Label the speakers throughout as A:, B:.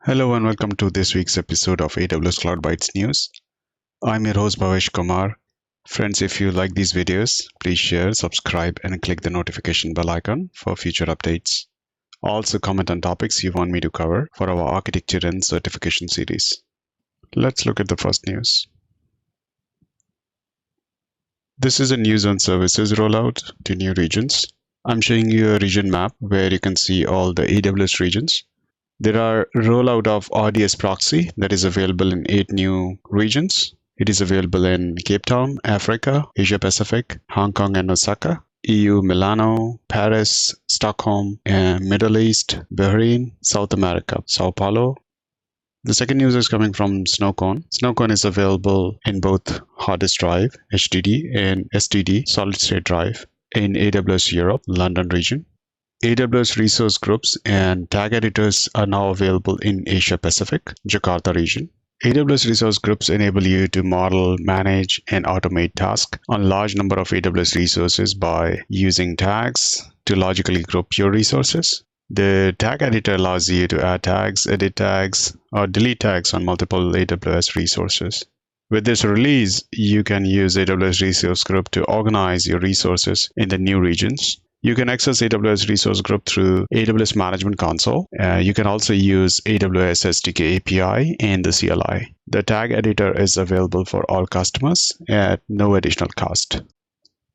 A: Hello and welcome to this week's episode of AWS Cloud Bytes News. I'm your host Bhavesh Kumar. Friends, if you like these videos, please share, subscribe, and click the notification bell icon for future updates. Also comment on topics you want me to cover for our architecture and certification series. Let's look at the first news. This is a news on services rollout to new regions. I'm showing you a region map where you can see all the AWS regions. There are rollout of RDS proxy that is available in 8 new regions. It is available in Cape Town, Africa, Asia Pacific, Hong Kong and Osaka, EU, Milano, Paris, Stockholm, Middle East, Bahrain, South America, Sao Paulo. The second news is coming from Snowcone. Snowcone is available in both hard disk drive, HDD, and SSD, solid state drive, in AWS Europe, London region. AWS resource groups and tag editors are now available in Asia Pacific, Jakarta region. AWS resource groups enable you to model, manage, and automate tasks on large number of AWS resources by using tags to logically group your resources. The tag editor allows you to add tags, edit tags, or delete tags on multiple AWS resources. With this release, you can use AWS resource group to organize your resources in the new regions. You can access AWS Resource Group through AWS Management Console. You can also use AWS SDK API and the CLI. The tag editor is available for all customers at no additional cost.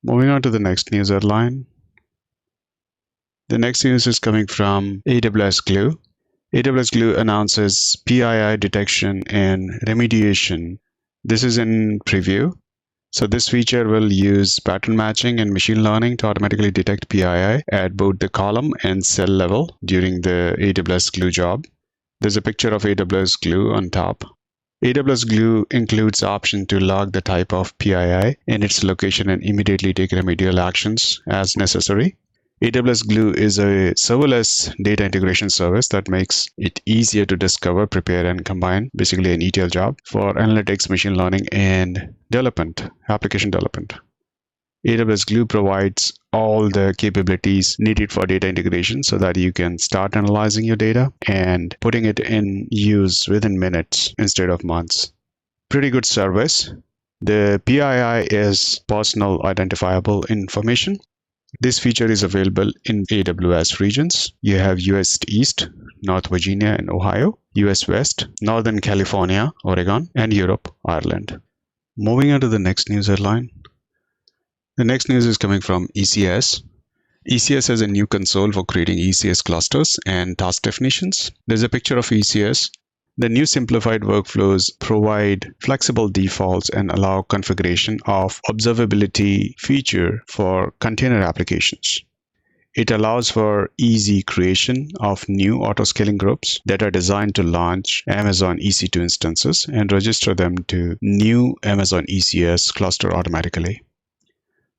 A: Moving on to the next news headline. The next news is coming from AWS Glue. AWS Glue announces PII detection and remediation. This is in preview. So this feature will use pattern matching and machine learning to automatically detect PII at both the column and cell level during the AWS Glue job. There's a picture of AWS Glue on top. AWS Glue includes the option to log the type of PII and its location and immediately take remedial actions as necessary. AWS Glue is a serverless data integration service that makes it easier to discover, prepare, and combine, basically an ETL job for analytics, machine learning, and development, application development. AWS Glue provides all the capabilities needed for data integration so that you can start analyzing your data and putting it in use within minutes instead of months. Pretty good service. The PII is Personal Identifiable Information. This feature is available in AWS regions. You have US East, North Virginia and Ohio, US West, Northern California, Oregon, and Europe, Ireland. Moving on to the next news headline. The next news is coming from ECS. ECS has a new console for creating ECS clusters and task definitions. There's a picture of ECS. The new simplified workflows provide flexible defaults and allow configuration of observability feature for container applications. It allows for easy creation of new autoscaling groups that are designed to launch Amazon EC2 instances and register them to new Amazon ECS cluster automatically.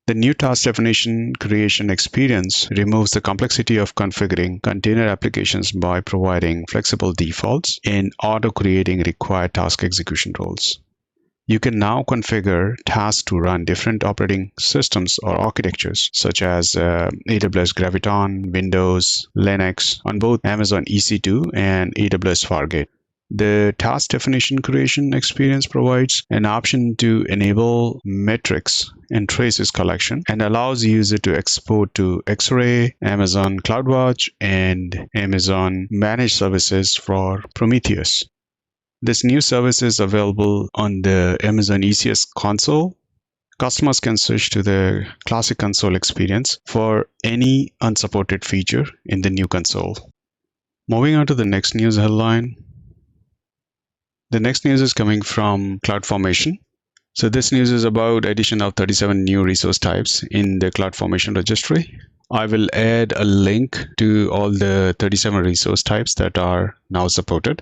A: The new task definition creation experience removes the complexity of configuring container applications by providing flexible defaults in auto-creating required task execution roles. You can now configure tasks to run different operating systems or architectures, such as AWS Graviton, Windows, Linux, on both Amazon EC2 and AWS Fargate. The task definition creation experience provides an option to enable metrics and traces collection and allows user to export to X-Ray, Amazon CloudWatch, and Amazon Managed Services for Prometheus. This new service is available on the Amazon ECS console. Customers can switch to the classic console experience for any unsupported feature in the new console. Moving on to the next news headline. The next news is coming from CloudFormation. So this news is about addition of 37 new resource types in the CloudFormation Registry. I will add a link to all the 37 resource types that are now supported.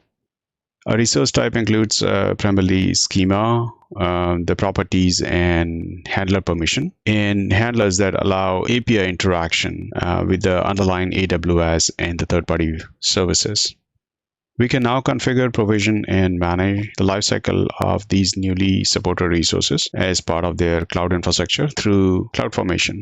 A: A resource type includes primarily schema, the properties, and handler permission, and handlers that allow API interaction with the underlying AWS and the third-party services. We can now configure, provision, and manage the lifecycle of these newly supported resources as part of their cloud infrastructure through CloudFormation.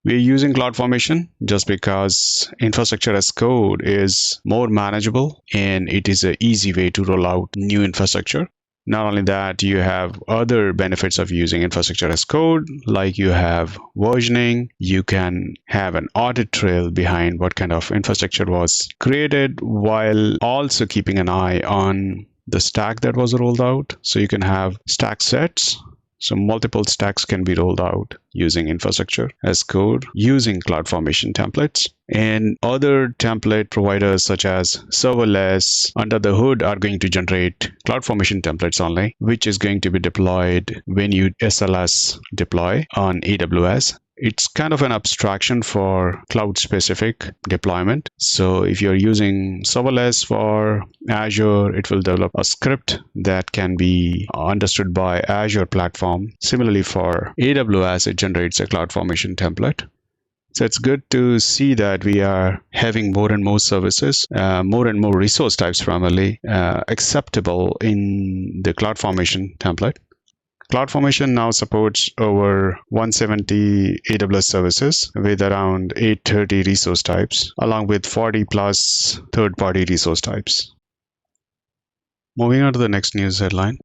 A: We're using CloudFormation just because infrastructure as code is more manageable and it is an easy way to roll out new infrastructure. Not only that, you have other benefits of using infrastructure as code, like you have versioning, you can have an audit trail behind what kind of infrastructure was created while also keeping an eye on the stack that was rolled out. So you can have stack sets. So multiple stacks can be rolled out using infrastructure as code using CloudFormation templates. And other template providers such as serverless under the hood are going to generate CloudFormation templates only, which is going to be deployed when you SLS deploy on AWS. It's kind of an abstraction for cloud-specific deployment. So if you're using serverless for Azure, it will develop a script that can be understood by Azure platform. Similarly, for AWS, it generates a CloudFormation template. So it's good to see that we are having more and more services, more and more resource types primarily acceptable in the CloudFormation template. CloudFormation now supports over 170 AWS services with around 830 resource types, along with 40 plus third-party resource types. Moving on to the next news headline.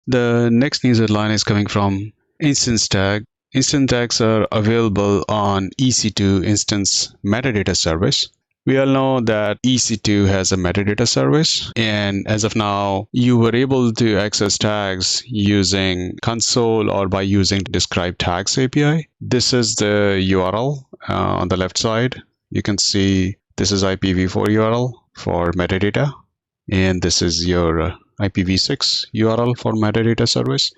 A: The next news headline is coming from Instance Tag. Instance tags are available on EC2 Instance Metadata Service. We all know that EC2 has a metadata service, and as of now, you were able to access tags using console or by using describe tags API. This is the URL on the left side. You can see this is IPv4 URL for metadata, and this is your IPv6 URL for metadata service.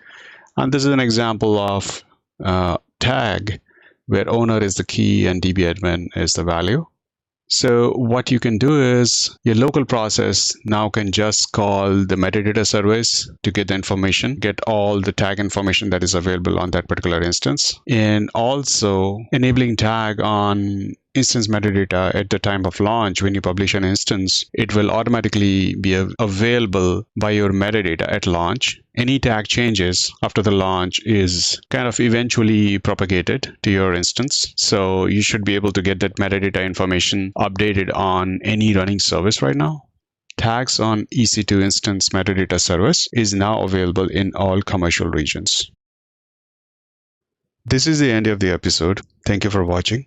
A: And this is an example of tag where owner is the key and DB admin is the value. So what you can do is your local process now can just call the metadata service to get the information, get all the tag information that is available on that particular instance, and also enabling tag on instance metadata at the time of launch. When you publish an instance, it will automatically be available by your metadata at launch. Any tag changes after the launch is kind of eventually propagated to your instance. So you should be able to get that metadata information updated on any running service right now. Tags on EC2 Instance Metadata Service is now available in all commercial regions. This is the end of the episode. Thank you for watching.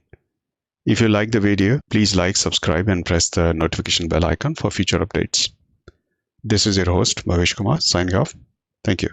A: If you like the video, please like, subscribe, and press the notification bell icon for future updates. This is your host, Bhavesh Kumar, signing off. Thank you.